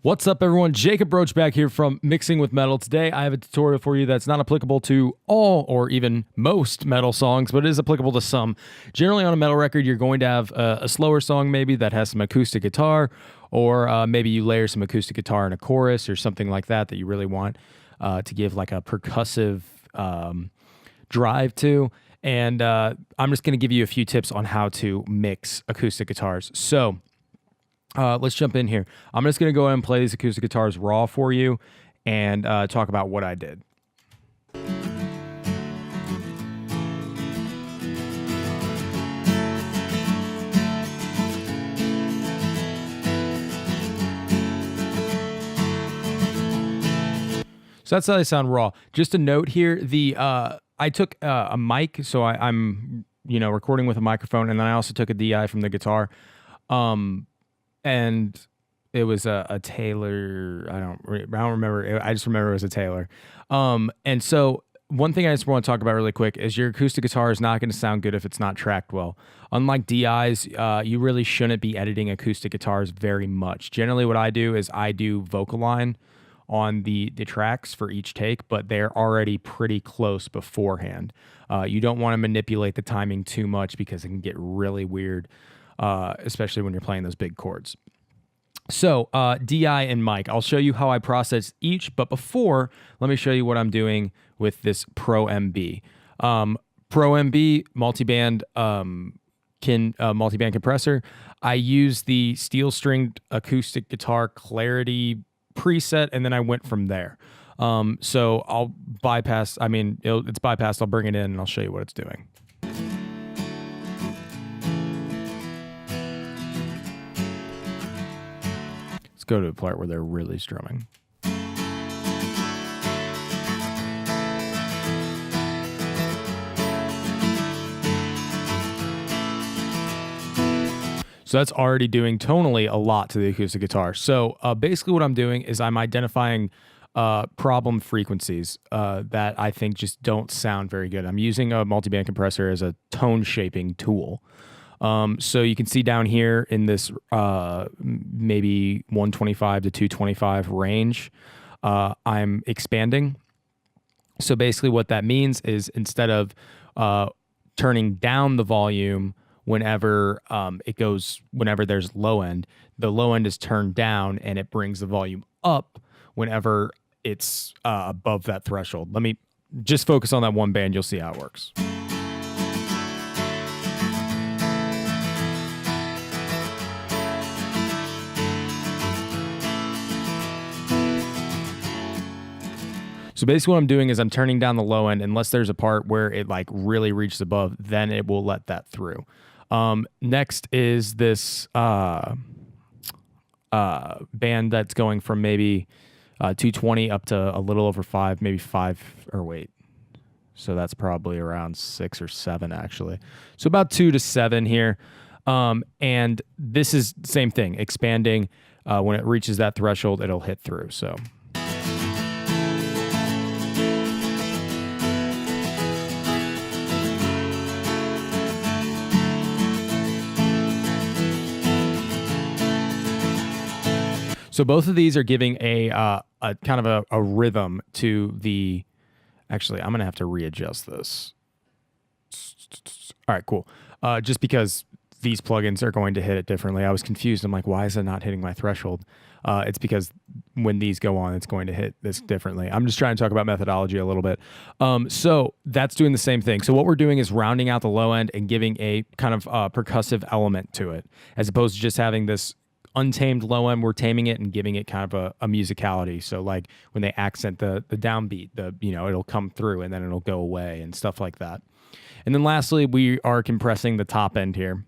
What's up, everyone? Jacob Roach back here from Mixing with Metal. Today, I have a tutorial for you that's not applicable to all or even most metal songs, but it is applicable to some. Generally, on a metal record, you're going to have a slower song maybe that has some acoustic guitar, or maybe you layer some acoustic guitar in a chorus or something like that you really want to give like a percussive drive to. And I'm just going to give you a few tips on how to mix acoustic guitars. So let's jump in here. I'm just going to go ahead and play these acoustic guitars raw for you and talk about what I did. So that's how they sound raw. Just a note here, I took a mic, so I'm recording with a microphone, and then I also took a DI from the guitar. And it was a Taylor. I don't remember. I just remember it was a Taylor. And so one thing I just want to talk about really quick is your acoustic guitar is not going to sound good if it's not tracked well. Unlike DIs, you really shouldn't be editing acoustic guitars very much. Generally, what I do is I do vocal line on the tracks for each take, but they're already pretty close beforehand. You don't want to manipulate the timing too much because it can get really weird. Especially when you're playing those big chords. So DI and mic, I'll show you how I process each, but before, let me show you what I'm doing with this Pro MB. Pro MB multiband multiband compressor. I use the steel stringed acoustic guitar clarity preset, and then I went from there. So I'll bypass, it's bypassed, I'll bring it in and I'll show you what it's doing. Let's go to a part where they're really strumming. So that's already doing tonally a lot to the acoustic guitar. So basically what I'm doing is I'm identifying problem frequencies that I think just don't sound very good. I'm using a multiband compressor as a tone shaping tool. So you can see down here in this maybe 125 to 225 range, I'm expanding. So basically what that means is instead of turning down the volume whenever whenever there's low end, the low end is turned down and it brings the volume up whenever it's above that threshold. Let me just focus on that one band. You'll see how it works. So basically what I'm doing is I'm turning down the low end unless there's a part where it like really reaches above, then it will let that through. Next is this band that's going from maybe 220 up to a little over 5, maybe 5, or wait. So that's probably around 6 or 7 actually. So about 2 to 7 here. And this is the same thing, expanding. When it reaches that threshold, it'll hit through. So. So both of these are giving a kind of a rhythm to the. Actually, I'm gonna have to readjust this. All right, cool. Just because these plugins are going to hit it differently, I was confused. I'm like, why is it not hitting my threshold? It's because when these go on, it's going to hit this differently. I'm just trying to talk about methodology a little bit. So that's doing the same thing. So what we're doing is rounding out the low end and giving a kind of percussive element to it, as opposed to just having this untamed low end. We're taming it and giving it kind of a musicality. So like when they accent the downbeat, it'll come through and then it'll go away and stuff like that. And then lastly, we are compressing the top end here.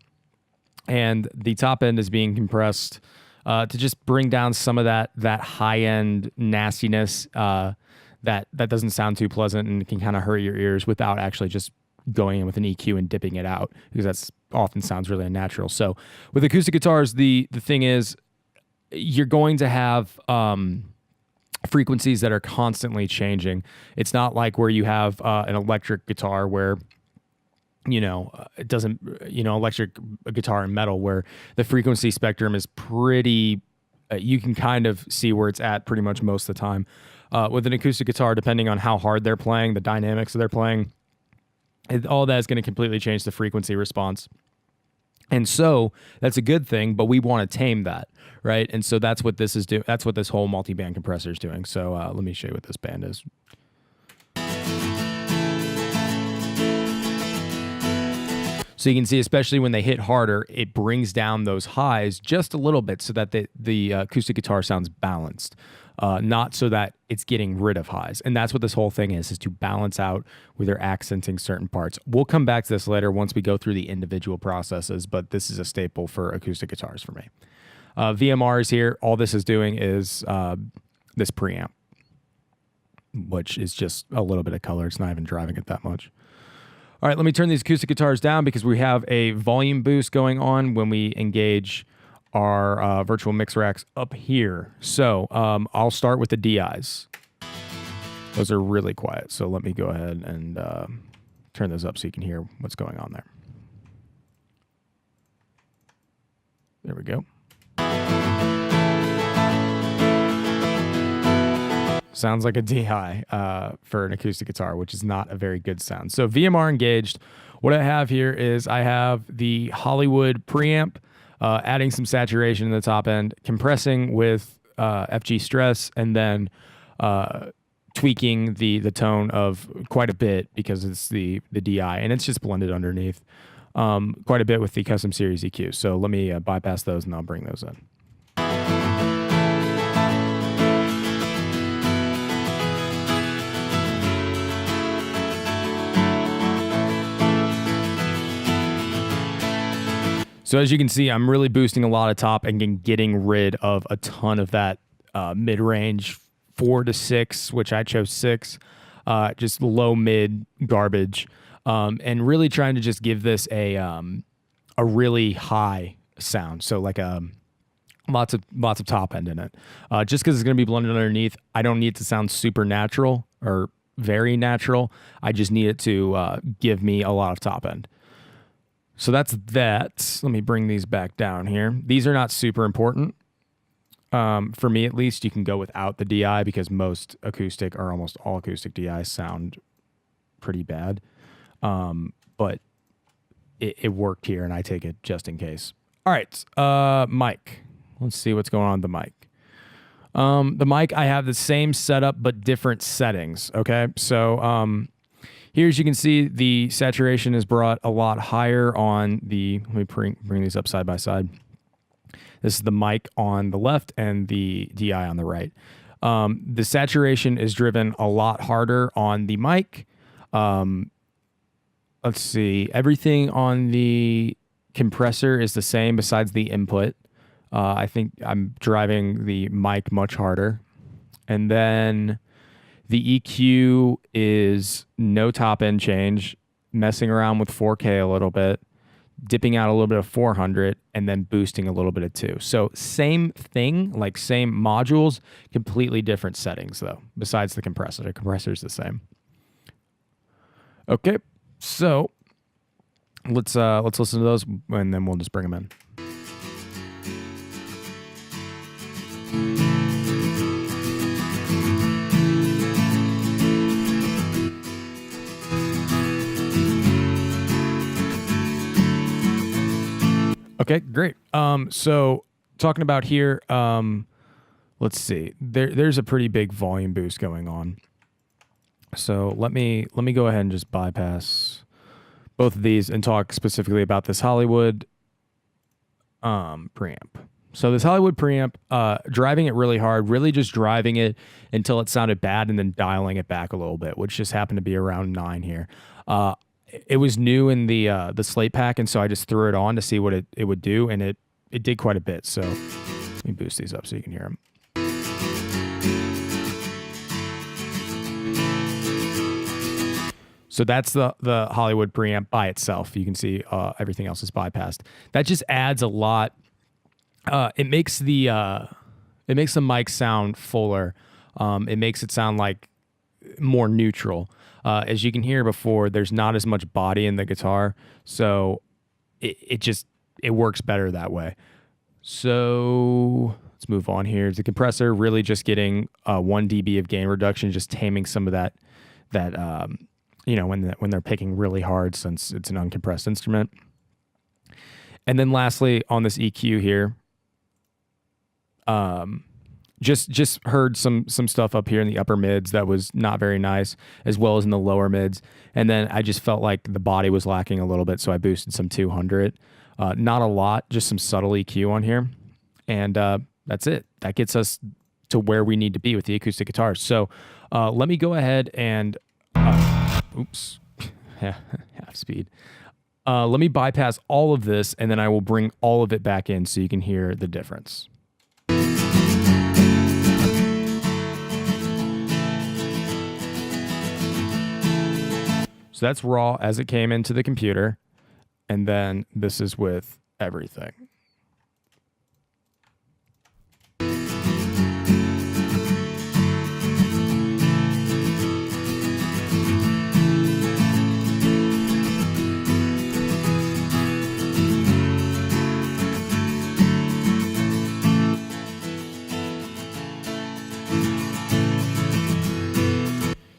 And the top end is being compressed to just bring down some of that high end nastiness that doesn't sound too pleasant and can kind of hurt your ears without actually just going in with an EQ and dipping it out, because that's often sounds really unnatural. So with acoustic guitars, the thing is you're going to have frequencies that are constantly changing. It's not like where you have an electric guitar where it doesn't, electric guitar and metal where the frequency spectrum is pretty you can kind of see where it's at pretty much most of the time. With an acoustic guitar, depending on how hard they're playing, the dynamics of their playing, all that is going to completely change the frequency response. And so that's a good thing, but we want to tame that, right? And so that's what this is doing. That's what this whole multi-band compressor is doing. So let me show you what this band is. So you can see, especially when they hit harder, it brings down those highs just a little bit so that the acoustic guitar sounds balanced, not so that it's getting rid of highs. And that's what this whole thing is to balance out where they're accenting certain parts. We'll come back to this later once we go through the individual processes, but this is a staple for acoustic guitars for me. VMRs here, all this is doing is this preamp, which is just a little bit of color. It's not even driving it that much. All right, let me turn these acoustic guitars down because we have a volume boost going on when we engage our virtual mix racks up here. So I'll start with the DIs. Those are really quiet. So let me go ahead and turn those up so you can hear what's going on there. There we go. Sounds like a DI for an acoustic guitar, which is not a very good sound. So VMR engaged. What I have here is I have the Hollywood preamp, adding some saturation in the top end, compressing with FG stress, and then tweaking the tone of quite a bit because it's the DI, and it's just blended underneath quite a bit with the custom series EQ. So let me bypass those and I'll bring those in. So as you can see, I'm really boosting a lot of top and getting rid of a ton of that mid-range 4 to 6, which I chose 6, just low mid garbage, and really trying to just give this a really high sound. So like lots of top end in it. Just because it's going to be blended underneath, I don't need it to sound super natural or very natural. I just need it to give me a lot of top end. So that's that. Let me bring these back down here. These are not super important. For me, at least, you can go without the DI because most acoustic or almost all acoustic DIs sound pretty bad. But it worked here, and I take it just in case. All right, mic. Let's see what's going on with the mic. The mic, I have the same setup but different settings, okay? So here, as you can see, the saturation is brought a lot higher on the, let me bring these up side by side. This is the mic on the left and the DI on the right. The saturation is driven a lot harder on the mic. Let's see, everything on the compressor is the same besides the input. I think I'm driving the mic much harder. And then the EQ is no top end change, messing around with 4K a little bit, dipping out a little bit of 400, and then boosting a little bit of 2. So same thing, like same modules, completely different settings though, besides the compressor. The compressor is the same. Okay, so let's listen to those, and then we'll just bring them in. Okay, great. So talking about here, let's see. There's a pretty big volume boost going on. So let me go ahead and just bypass both of these and talk specifically about this Hollywood preamp. So this Hollywood preamp, driving it really hard, really just driving it until it sounded bad and then dialing it back a little bit, which just happened to be around 9 here. It was new in the slate pack, and so I just threw it on to see what it would do, and it did quite a bit. So let me boost these up so you can hear them. So that's the Hollywood preamp by itself. You can see everything else is bypassed. That just adds a lot. It makes the mic sound fuller. It makes it sound like more neutral. As you can hear before, there's not as much body in the guitar, so it works better that way. So let's Let's move on here. The compressor really just getting 1 dB of gain reduction, just taming some of that when they're picking really hard since it's an uncompressed instrument. And then lastly, on this EQ here, just heard some stuff up here in the upper mids that was not very nice, as well as in the lower mids. And then I just felt like the body was lacking a little bit, so I boosted some 200. Not a lot, just some subtle EQ on here. And that's it. That gets us to where we need to be with the acoustic guitars. So let me go ahead and... oops. Half speed. Let me bypass all of this, and then I will bring all of it back in so you can hear the difference. So that's raw as it came into the computer, and then this is with everything.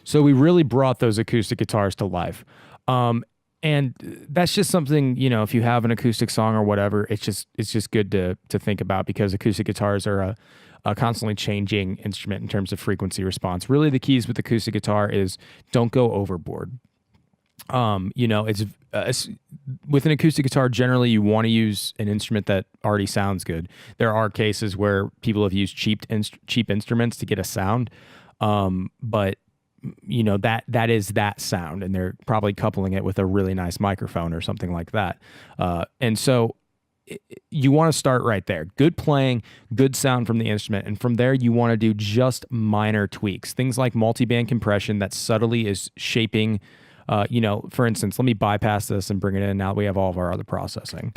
So we really brought those acoustic guitars to life. And that's just something, if you have an acoustic song or whatever, it's just good to think about, because acoustic guitars are a constantly changing instrument in terms of frequency response. Really, the keys with acoustic guitar is don't go overboard. It's with an acoustic guitar, generally you want to use an instrument that already sounds good. There are cases where people have used cheap instruments to get a sound, but that is that sound, and they're probably coupling it with a really nice microphone or something like that. And so you want to start right there. Good playing, good sound from the instrument. And from there, you want to do just minor tweaks. Things like multi-band compression that subtly is shaping, for instance, let me bypass this and bring it in. Now we have all of our other processing.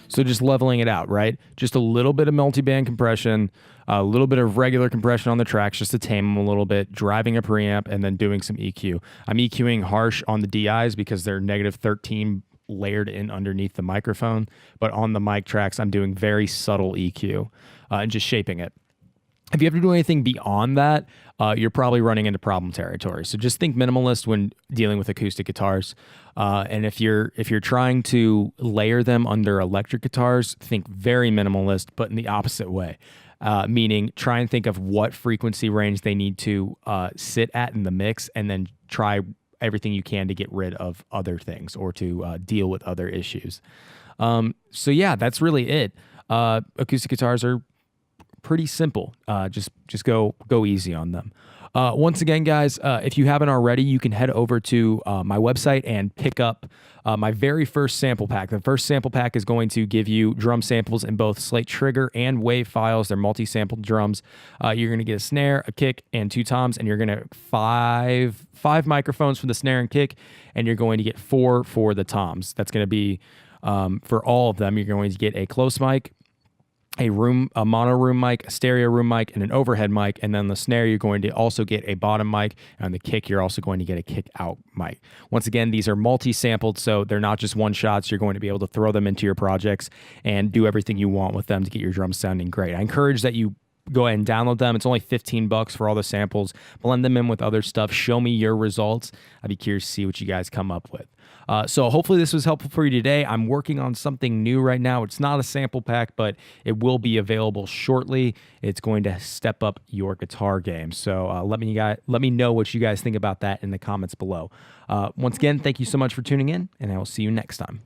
So just leveling it out, right? Just a little bit of multi-band compression, a little bit of regular compression on the tracks just to tame them a little bit, driving a preamp, and then doing some EQ. I'm EQing harsh on the DIs because they're -13 layered in underneath the microphone, but on the mic tracks, I'm doing very subtle EQ and just shaping it. If you have to do anything beyond that, you're probably running into problem territory. So just think minimalist when dealing with acoustic guitars. And if you're trying to layer them under electric guitars, think very minimalist, but in the opposite way. Meaning try and think of what frequency range they need to sit at in the mix, and then try everything you can to get rid of other things or to deal with other issues. So yeah, that's really it. Acoustic guitars are pretty simple. Just go easy on them. Once again, guys, if you haven't already, you can head over to my website and pick up my very first sample pack. The first sample pack is going to give you drum samples in both slate trigger and wave files. They're multi-sampled drums. You're going to get a snare, a kick, and 2 toms, and you're going to five microphones for the snare and kick, and you're going to get 4 for the toms. That's going to be for all of them. You're going to get a close mic, a mono room mic, a stereo room mic, and an overhead mic. And then the snare, you're going to also get a bottom mic, and the kick, you're also going to get a kick out mic. Once again, these are multi-sampled, so they're not just one shots. You're going to be able to throw them into your projects and do everything you want with them to get your drums sounding great. I encourage that you go ahead and download them. It's only $15 for all the samples. Blend them in with other stuff. Show me your results. I'd be curious to see what you guys come up with. So hopefully this was helpful for you today. I'm working on something new right now. It's not a sample pack, but it will be available shortly. It's going to step up your guitar game. So let me know what you guys think about that in the comments below. Once again, thank you so much for tuning in, and I will see you next time.